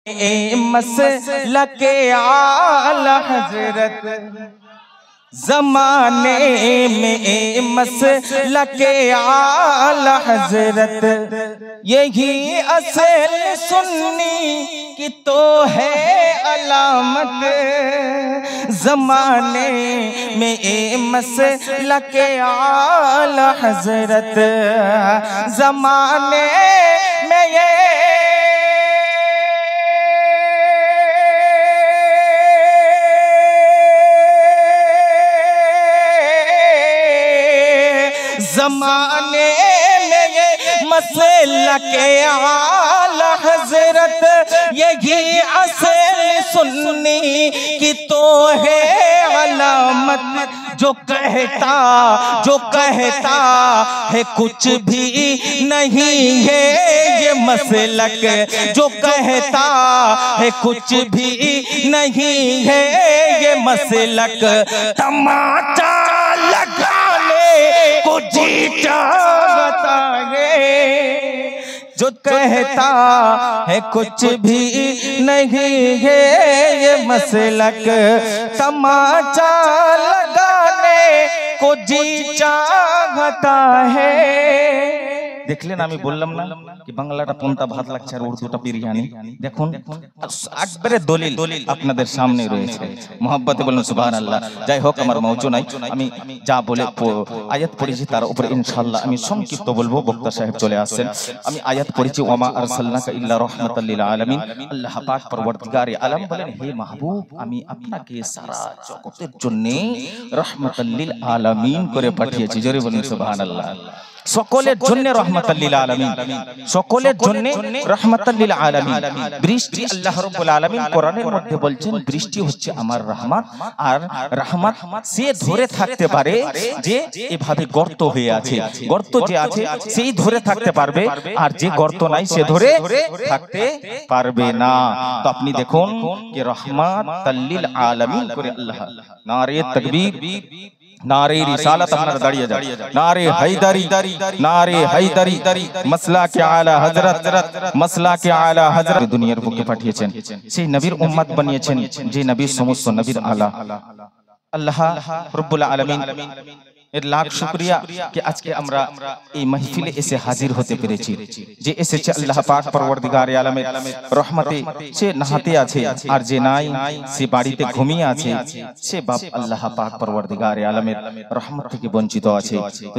मसला के आला हजरत जमाने में मसला के आला हजरत यही असल सुन्नी की तो है अलामत जमाने में मसला के आला हजरत जमाने में ये ज़माने में ये मसला के आला हजरत यही असल सुन्नी की तो है अलामत जो कहता है कुछ भी नहीं है ये मसलक जो कहता है कुछ भी नहीं है ये मसलक तमाचा लगाने को जी चाहता है जो कहता है कुछ भी नहीं है ये मसलक तमाचा लगाने को जी चाहता है। দেখলেন আমি বললাম না কি বাংলাটা কোনটা ভাত লাগছে আর উর্দুটা বিরিয়ানি। দেখুন একবারে দলিল আপনাদের সামনে রয়েছে, মোহাব্বতে বলুন সুবহানাল্লাহ। যাই হোক আমার মওজু নাই, আমি যা বলে আয়াত পড়েছি তার উপরে ইনশাআল্লাহ আমি সংক্ষিপ্ত বলবো। বক্তা সাহেব চলে আসছেন। আমি আয়াত পড়েছি ওয়ামা আরসালনাকা ইল্লা রাহমাতাল লিল আলামিন। আল্লাহ পাক পরবর্তীগারে আলম বলেন হে মাহবুব আমি আপনাকে সারা জগতের জন্য রাহমাতাল লিল আলামিন করে পাঠিয়েছি। জোরে বলুন সুবহানাল্লাহ। সকলের জন্য রাহমাতাল লিল আলামিন, সকলের জন্য রাহমাতাল লিল আলামিন। বৃষ্টি আল্লাহ রাব্বুল আলামিন কোরআনের মধ্যে বলছেন বৃষ্টি হচ্ছে আমার রহমত, আর রহমত সে ধরে থাকতে পারে যে এভাবে গর্ত হয়ে আছে, গর্ত যে আছে সেই ধরে থাকতে পারবে, আর যে গর্ত নাই সে ধরে থাকতে পারবে না। তো আপনি দেখুন যে রাহমাতাল লিল আলামিন করে আল্লাহ নারে তাকবীর नारे रिसालत আপনারা দাঁড়িয়ে যান, नारे हैदरी नारे हैदरी मसला के आला हजरत मसला के आला हजरत দুনিয়ার বুকে পাঠিয়েছেন, সেই নবীর উম্মত বানিয়েছেন যে নবীর সমস্ত নবীর আলা। আল্লাহ রাব্বুল আলামিন এর লাখ শুকরিয়া যে আজকে আমরা এই মাহফিলে এসে হাজির হতে পেরেছি। যে এসেছে আল্লাহ পাক পরওয়ারদিগারে আলমের রহমতে সে নাহাতে আছে, আর যে নাই সে বাড়িতে ঘুমিয়ে আছে, সে বাপ আল্লাহ পাক পরওয়ারদিগারে আলমের রহমত থেকে বঞ্চিত আছে। তো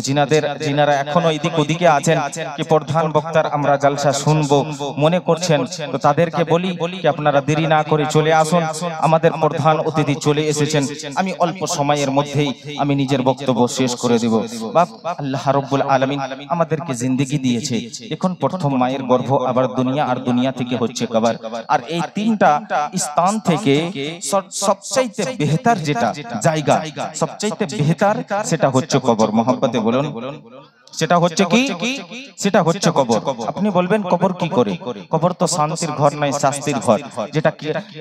যিনারা এখনো এদিক ওদিকে আছেন কি প্রধান বক্তার আমরা জলসা শুনবো মনে করছেন, তো তাদেরকে বলি কি আপনারা দেরি না করে চলে আসুন। আমাদের প্রধান অতিথি চলে এসেছেন, আমি অল্প সময়ের মধ্যেই আমি নিজের বক্তব্য শেষ করে দেব। বাপ আল্লাহ রাব্বুল আলামিন আমাদেরকে জিন্দেগি দিয়েছে, এখন প্রথম মায়ের গর্ভ, আবার দুনিয়া, আর দুনিয়া থেকে হচ্ছে কবর। আর এই তিনটা স্থান থেকে সবচাইতে বেহতর যেটা জায়গা, সবচাইতে বেহতর সেটা হচ্ছে কবর। মোহাব্বতে বলুন সেটা হচ্ছে কি? সেটা হচ্ছে কবর। আপনি বলবেন কবর কি করে? কবর তো শান্তির ঘর নয়, শাস্তির ঘর, যেটা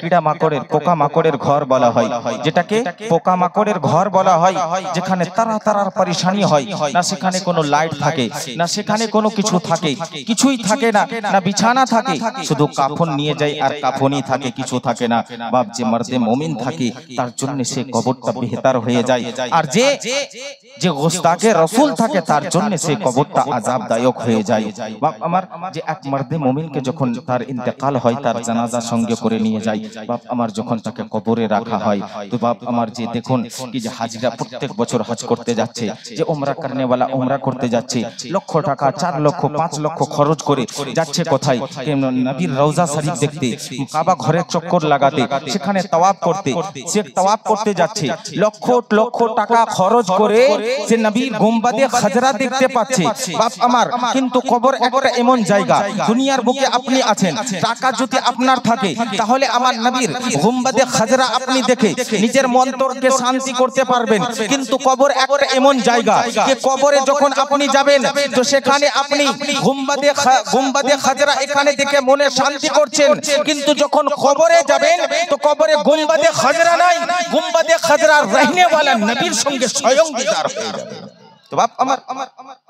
কীড়া মাকড়ের পোকা মাকড়ের ঘর বলা হয়, যেটাকে পোকা মাকড়ের ঘর বলা হয়, যেখানে তারার পরেশানি হয় না, সেখানে কোনো লাইট থাকে না, সেখানে কোনো কিছু থাকে, কিছুই থাকে না, না বিছানা থাকে, শুধু কাফন নিয়ে যায় আর কাফনই থাকে, কিছু থাকে না। বাপ যে মর্দে মুমিন থাকে তার জন্য সে কবরটা বেহতর হয়ে যায়, আর যে গোস্তাকে রাসূল থাকে তার জন্য সে কবরটা আযাবদায়ক হয়ে যায়। বাপ আমার যে এক মর্দে মুমিনকে যখন তার ইন্তেকাল হয় তার জানাজা সঙ্গে করে নিয়ে যায়, বাপ আমার যখন তাকে কবরে রাখা হয়, তো বাপ আমার যে দেখুন কি যে হাজিরা প্রত্যেক বছর হজ করতে যাচ্ছে, যে উমরা করনেওয়ালা উমরা করতে যাচ্ছে, লক্ষ টাকা 4 লক্ষ 5 লক্ষ খরচ করে যাচ্ছে কোথায়? নবীর রওজা শরীফ দেখতে, কাবা ঘরে চক্কর লাগাতে, সেখানে তাওয়াফ করতে, সে তাওয়াফ করতে যাচ্ছে, লক্ষ লক্ষ টাকা খরচ করে সে নবীর গুম্বাদে খাজরা দেখতে পাচ্ছে। বাপ আমার কিন্তু কবর একটা এমন জায়গা, দুনিয়ার বুকে আপনি আছেন, টাকা যদি আপনার থাকে তাহলে আমার নবীর গুম্বাদে খাজরা আপনি দেখে নিজের মন্তরকে শান্তি করতে পারবেন, কিন্তু কবর একটা এমন জায়গা যে কবরে যখন আপনি যাবেন তো সেখানে আপনি গুম্বাদে খাজরা এখানে দেখে মনে শান্তি করছেন, কিন্তু যখন কবরে যাবেন তো কবরে গুম্বাদে খাজরা নাই, গুম্বাদে খাজরা রহনে वाला নবীর সঙ্গে স্বয়ং দিদার হয়ে যাবে। তো বাপ আমার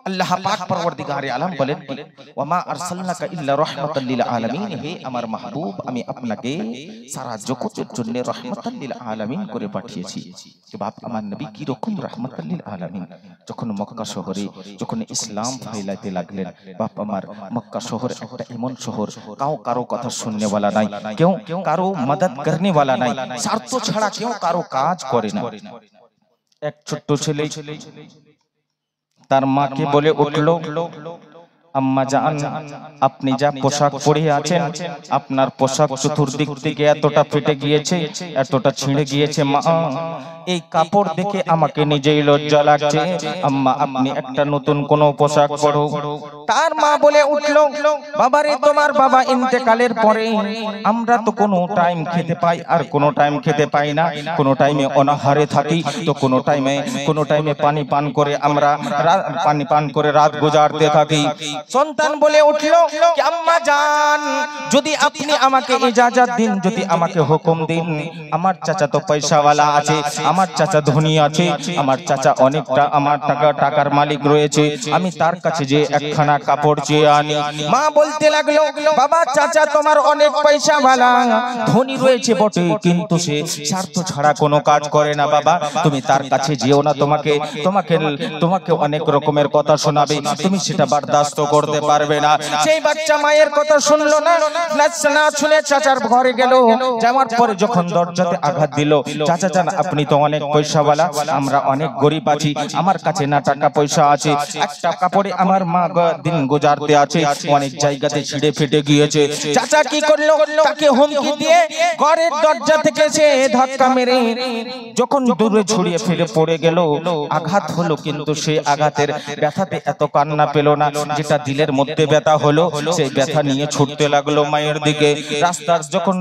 আল্লাহ পাক পরওয়ারদিগারে আলম বলেন কি ওয়ামা আরসালনাকা ইল্লা রাহমাতাল লিল আলামিন, হে আমার মাহবুব আমি আপনাকে সারা জগতের জন্য রাহমাতাল লিল আলামিন করে পাঠিয়েছি। যে বাপ আমার নবী কি রকম রাহমাতাল লিল আলামিন, যখন মক্কা শহরে যখন ইসলাম ফেলাইতে লাগলেন, বাপ আমার মক্কা শহর একটা এমন শহর কারো কথা শুননে वाला নাই, কেউ কারো মদদ করনে वाला নাই, স্বার্থ ছাড়া কেউ কারো কাজ করে না। এক ছোট্ট ছেলে তার মাকে বলে উঠলো, আম্মা জান আপনি যা পোশাক পরে আছেন আপনার পোশাক চতুর্দিক থেকে এতটা ফেটে গিয়েছে, এতটা ছিঁড়ে গিয়েছে, মা এই কাপড় দেখে আমাকে নিজেই লজ্জা লাগছে, আম্মা আপনি একটা নতুন কোন পোশাক পরো। তার মা বলে উঠলো, বাবারে তোমার বাবা ইন্তেকালের পরে আমরা তো কোনো টাইম খেতে পাই আর কোনো টাইম খেতে পাই না, কোনো টাইমে অনাহারে থাকি তো কোনো টাইমে পানি পান করে আমরা পানি পান করে রাত গুজারতে থাকি। সন্তান বলে উঠলো, আম্মা জান যদি আপনি আমাকে ইজাজত দিন, যদি আমাকে হুকুম দিন, আমার চাচা তো পয়সাওয়ালা আছে, আমার চাচা ধনী আছে, আমার চাচা অনেকটা আমার টাকার মালিক রয়েছে, আমি তার কাছে যে একখানা কাপড় চেয়ে আনি। মা বলতে লাগলো, বাবা চাচা তোমার অনেক পয়সাওয়ালা ধনী রয়েছে বটে, কিন্তু সে স্বার্থ ছাড়া কোনো কাজ করে না, বাবা তুমি তার কাছে যেও না, তোমাকে অনেক রকমের কথা শোনাবে, তুমি সেটা বরদাস্ত করতে পারবে না। সেই বাচ্চা মায়ের কথা শুনলো না, না শুনে চাচার ঘরে গেল, যাওয়ার পরে যখন দরজাতে আঘাত দিল, চাচা জান আপনি তো অনেক পয়সাওয়ালা, আমরা অনেক গরিব আছি, আমার কাছে না টাকা পয়সা আছে, একটা কাপড়ে আমার মা দিন গুজারতে আছে, অনেক জায়গাতে ছিঁড়ে ফেটে গিয়েছে। চাচা কি করলো, তাকে হুমকি দিয়ে ঘরের দরজা থেকে সে ধাক্কা মেরে যখন দূরে ছড়িয়ে ফেলে পড়ে গেল, আঘাত হলো, কিন্তু সেই আঘাতের ব্যথাতে এত কান্না পেল না, যেটা দিলের মধ্যে ব্যথা হলো, সেই ব্যথা নিয়ে ছুটতে লাগলো মায়ের দিকে।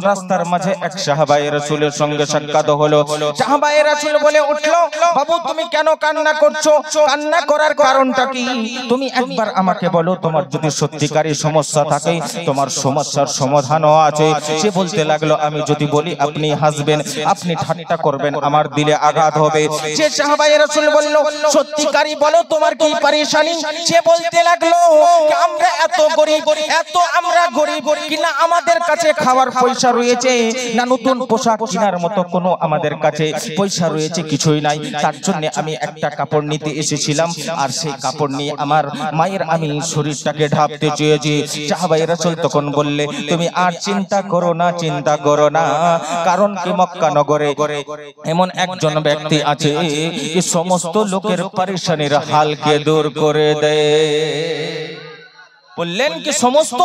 রাস্তার মাঝে এক সাহাবায়ে রাসূলের সঙ্গে সাক্ষাৎ হলো। সাহাবায়ে রাসূল বলে উঠলো, বাবু তুমি কেন কান্না করছো, কান্না করার কারণটা কি, তুমি একবার আমাকে বলো, তোমার যদি সত্যিকারী সমস্যা থাকে তোমার সমস্যার সমাধানও আছে। সে বলতে লাগলো, আমি যদি বলি আপনি হাসবেন, আপনি ঠাট্টা করবেন, আমার দিলে আঘাত হবে। সে সাহাবায়ে রাসূল বলল, সত্যিকারী বলো তোমার কি পরেশানি। সে বলতে লাগলো, আমরা এত গরিব, আমরা গরিব কিনা আমাদের কাছে খাওয়ার পয়সা রয়েছে না, নতুন পোশাক কেনার মতো কোনো আমাদের কাছে পয়সা রয়েছে, কিছুই নাই, তার জন্য আমি একটা কাপড় নিতে এসেছিলাম, আর সেই কাপড় নিয়ে আমার মায়ের আমি শরীরটাকে ঢাকতে চেয়েছি। সাহাবায়ে রাসূল তখন বললে, তুমি আর চিন্তা করো না, কারণ কি মক্কা নগরে এমন একজন ব্যক্তি আছে যে সমস্ত লোকের পরেশানির হালকে দূর করে দেয়। বললেন কি সমস্ত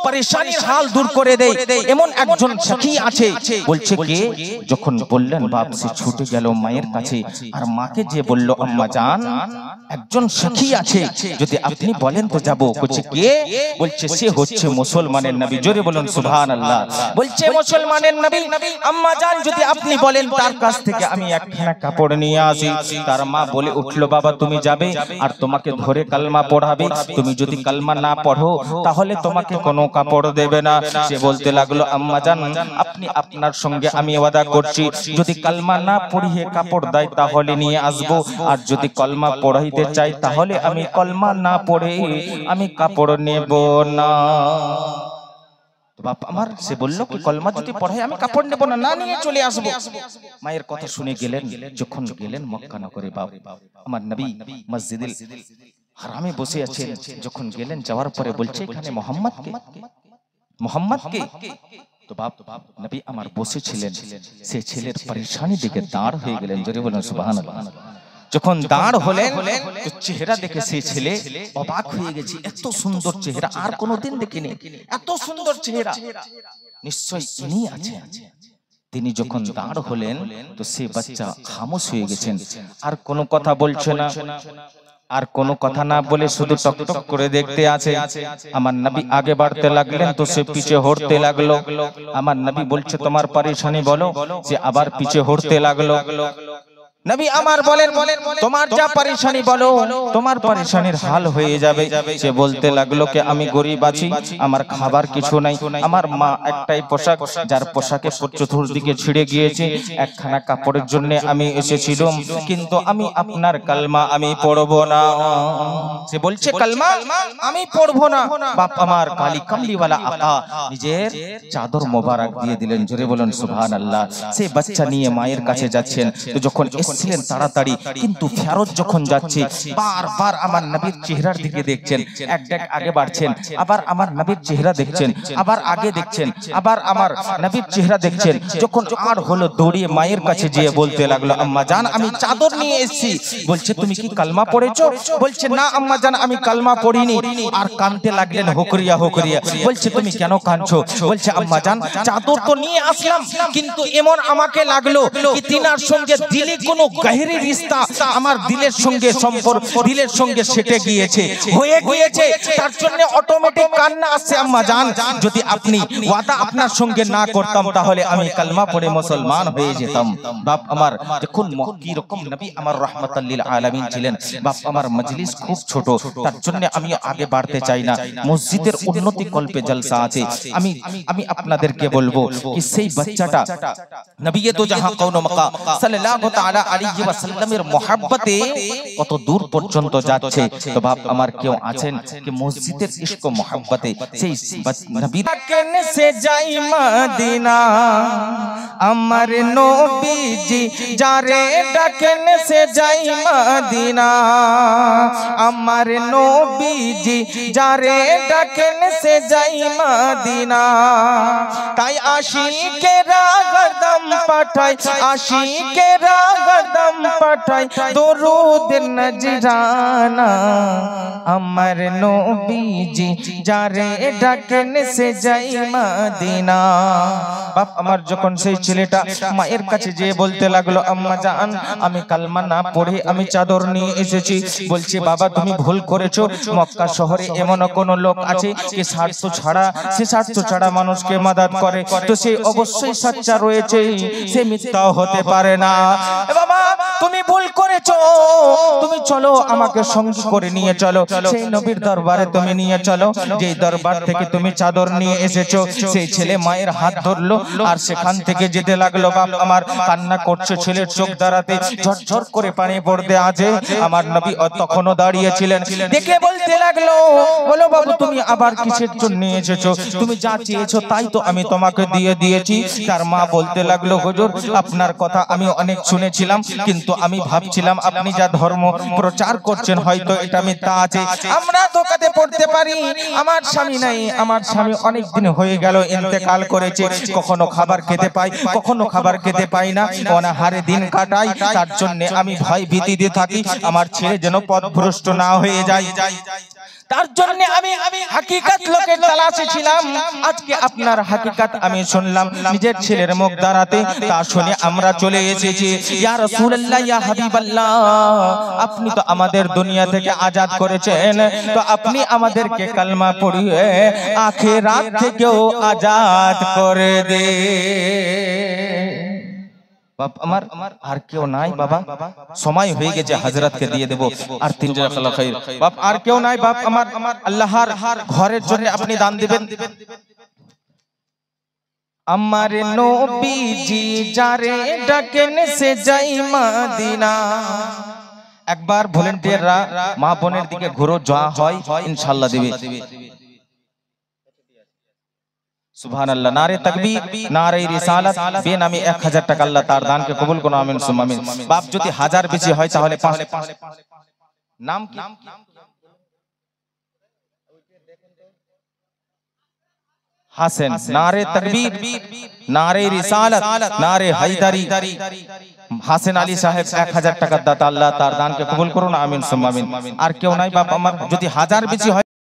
পরেশানির হাল দূর করে দেয়, এমন একজন সাথী আছে। বলছে কে, যখন বললেন বাপ সে ছুটে গেল মায়ের কাছে, আর মাকে যে বলল, আম্মা জান একজন সাথী আছে, যদি আপনি বলেন তো যাব। বলছে কে, বলছে সে হচ্ছে মুসলমানের নবী। জোরে বলুন সুবহানাল্লাহ। বলছে মুসলমানের নবী, আম্মা জান যদি আপনি বলেন তার কাছ থেকে আমি একখানা কাপড় নিয়ে আসি। তার মা বলে উঠলো, বাবা তুমি যাবে আর তোমাকে ধরে কালমা পড়াবে, তুমি যদি কালমা না পড়ো তাহলে তোমাকে কোনো কাপড় দেবে না। সে বলতে লাগলো, আম্মা জান আপনি আপনার সঙ্গে আমি ওয়াদা করছি, যদি কালমা না পড়িয়ে কাপড় দেয় তাহলে নিয়ে আসবো, আর যদি কলমা পড়াইতে চাই তাহলে আমি কলমা না পড়ে আমি কাপড় নেব না। বাপ আমার সে বলল কি কলমা যদি পড়াই আমি কাপড় নেব না, না নিয়ে চলে আসবো। মায়ের কথা শুনে গেলেন, যখন গেলেন মক্কা নগরে, বাপ আমার নবী মসজিদুল হারামে বসে আছেন, যখন গেলেন যাওয়ার পরে বলছে এখানে মোহাম্মদ কে, তো বাপ নবী আমার বসেছিলেন, সে ছেলের পরেশানি দেখে দাঁড় হয়ে গেলেন। জোরে বলুন সুবহানাল্লাহ। যখন দাঁড় হলেন তো চেহারা দেখে সেই ছেলে অবাক হয়ে গেছে, এত সুন্দর চেহারা আর কোনোদিন দেখিনি, এত সুন্দর চেহারা, নিশ্চয় ইনি আছেন। তিনি যখন দাঁড় হলেন তো সে বাচ্চা খামোশ হয়ে গেছেন, আর কোনো কথা বলছে না, আর কোনো কথা না বলে শুধু টকটক করে দেখতে আছে। আমার নবী আগে বাড়তে লাগলেন তো সে পিছে হটতে লাগলো। আমার নবী বলছে তোমার পরেশানি বলো, সে আবার পিছে হটতে লাগলো। নবী আমার বলেন তোমার যা পরেশানি বলো, তোমার পরেশানির হাল হয়ে যাবে। সে বলতে লাগলো কে আমি গরিব আছি, আমার খাবার কিছু নাই, আমার মা একটাই পোশাক, যার পোশাকে চতুর্দিকে ছিঁড়ে গিয়েছে, একখানা কাপড়ের জন্য আমি এসেছিলাম, কিন্তু আমি আপনার কালমা আমি পড়বো না। সে বলছে কালমা আমি পড়বো না। বাপ আমার কালি কামলিওয়ালা আকা নিজের চাদর মোবারক দিয়ে দিলেন। জোরে বলুন সুবহানাল্লাহ। সে বাচ্চা নিয়ে মায়ের কাছে যাচ্ছেন, তো যখন ছিলেন তাড়াতাড়ি, কিন্তু ফেরত যখন যাচ্ছে বারবার আমার নবীর চেহারার দিকে দেখছেন, এক ডাক আগে বাড়ছেন, আবার আমার নবীর চেহারা দেখছেন, আবার আগে দেখছেন, আবার আমার নবীর চেহারা দেখছেন। যখন আর হলো দৌড়িয়ে মায়ের কাছে গিয়ে বলতে লাগলো আম্মা জান আমি চাদর নিয়ে এসেছি। বলছে তুমি কি কালমা পড়েছো? বলছে না আম্মা জান আমি কালমা পড়িনি। আর কাঁদতে লাগলেন হুকরিয়া হুকরিয়া। বলছে তুমি কেন কাঁদছো? বলছে আম্মা জান চাদর তো নিয়ে আসলাম, কিন্তু এমন আমাকে লাগলো কি তিনার সঙ্গে দিলে কোনো গহীর রিশতা আমার দিলের সঙ্গে সম্পর্ক দিলের সঙ্গে সেটে গিয়েছে, হয়ে গিয়েছে, তার জন্য অটোমেটিক কান্না আসছে। আম্মা জান যদি আপনি ওয়াদা আপনার সঙ্গে না করতাম তাহলে আমি কালমা পড়ে মুসলমান হয়ে যেতাম। বাপ আমার দেখুন কি রকম নবী আমার রাহমাতাল লিল আলামিন ছিলেন। বাপ আমার মজলিস খুব ছোট, তার জন্য আমি আগে বাড়তে চাই না। মসজিদের উন্নতি কল্পে জলসা আছে। আমি আমি আপনাদেরকে বলবো কি সেই বাচ্চাটা নবী দো জাহাঁ কওন মাকা সাল্লাল্লাহু তাআলা আলাইহি ওয়াসাল্লামের মোহাব্বতে কত দূর পর্যন্ত যাচ্ছে। তো বাপ আমার কেউ আছেন কি মসজিদের ইশক ও মোহাব্বতে সেই নবীর কেনে সে যাই মদিনা, আমার নবীজি যারে ডাকেন সে যাই মদিনা, আমার নবীজি যারে ডাকেন সে যাই মদিনা। তাই আশিকেরা গদম পাঠায়, আশিকেরা গদম পাঠায় দরুদ নজরানা, আমার নবীজি যারে ডাকেন সে যাই মদিনা। বাপ আমার যখন সেই ছেলেটা মায়ের কাছে যেয়ে বলতে লাগলো আম্মা জান আমি কালমা না পড়ে আমি চাদর নিয়ে এসেছি। বলছে বাবা তুমি ভুল করেছো, মক্কা শহরে এমন কোন লোক আছে যে স্বার্থ ছাড়া সে স্বার্থ ছাড়া মানুষকে মাদাদ করে, তো সে অবশ্যই সচ্চা রয়েছে, সে মিথ্যাও হতে পারে না। বাবা তুমি ভুল করেছো, তুমি চলো আমাকে সঙ্গী করে নিয়ে চলো, সেই নবীর দরবারে তুমি নিয়ে চলো যেই দরবার থেকে তুমি চাদর নিয়ে এসেছো। সেই ছেলে মায়ের হাত ধরলো আর সেখান থেকে যেতে লাগলো। বাপ আমার কান্না করছে, ছেলের চোখ দাঁড়াতে ঝরঝর করে পানি পড়তে আছে। আমার নবী তখনও দাঁড়িয়ে ছিলেন, দেখে বলতে লাগলো বলো বাবু তুমি আবার কিসের জন্য এসেছো? তুমি যা চেয়েছো তাই তো আমি তোমাকে দিয়ে দিয়েছি। তার মা বলতে লাগলো হুজুর আপনার কথা আমি অনেক শুনেছিলাম, কিন্তু আমি ভাবছিলাম আপনি যা ধর্ম প্রচার করছেন হয়তো এটা মিথ্যা আছে। আমরা ধোঁকাতে পড়তে পারি, আমার স্বামী নাই, আমার স্বামী অনেক দিন হয়ে গেল ইন্তেকাল করেছে, কখনো খাবার খেতে পাই কখনো খাবার খেতে পাই না, অনাহারে দিন কাটাই, তার জন্য আমি ভয় ভীতিতে থাকি আমার ছেলে যেন পথভ্রষ্ট না হয়ে যায়। তার জন্য আমি হাকিকত লোকের তালাশে ছিলাম। আজকে আপনার হাকিকত আমি শুনলাম নিজের ছেলের মুখ দ্বারাতে, তা শুনে আমরা চলে এসেছি। ইয়া রাসূলুল্লাহ ইয়া হাবিবাল্লাহ আপনি তো আমাদের দুনিয়া থেকে আজাদ করেছেন, তো আপনি আমাদেরকে কালমা পড়িয়ে আখিরাত থেকেও আজাদ করে দে। বাপ আমার আর কেউ নাই বাবা, সময় হয়ে গেছে হযরতকে দিয়ে দেব আর 3 জাযাকাল্লাহ খাইর। বাপ আর কেউ নাই বাপ আমার, আল্লাহর ঘরের জন্য আপনি দান দিবেন। আমার নবীজি যারে ডাকেন সে যাই মদিনা। একবার ভলান্টিয়াররা মা বোনের দিকে ঘুরো, যা হয় ইনশাআল্লাহ দিবে। সুবহানাল্লাহ, নারে তাকবীর, নারে রিসালাত, বেনামি 1000 টাকা আল্লাহ তার দানকে কবুল করুন, আমিন সুম্মা আমিন। বাপ যদি 1000 বেশি হয় তাহলে 5। নাম কি? হাসেন। নারে তাকবীর, নারে রিসালাত, নারে হায়দারি। হাসেন আলী সাহেব 1000 টাকা দাতা, আল্লাহ তার দানকে কবুল করুন, আমিন সুম্মা আমিন। আর কেউ নাই বাপ আমার, যদি 1000 বেশি হয়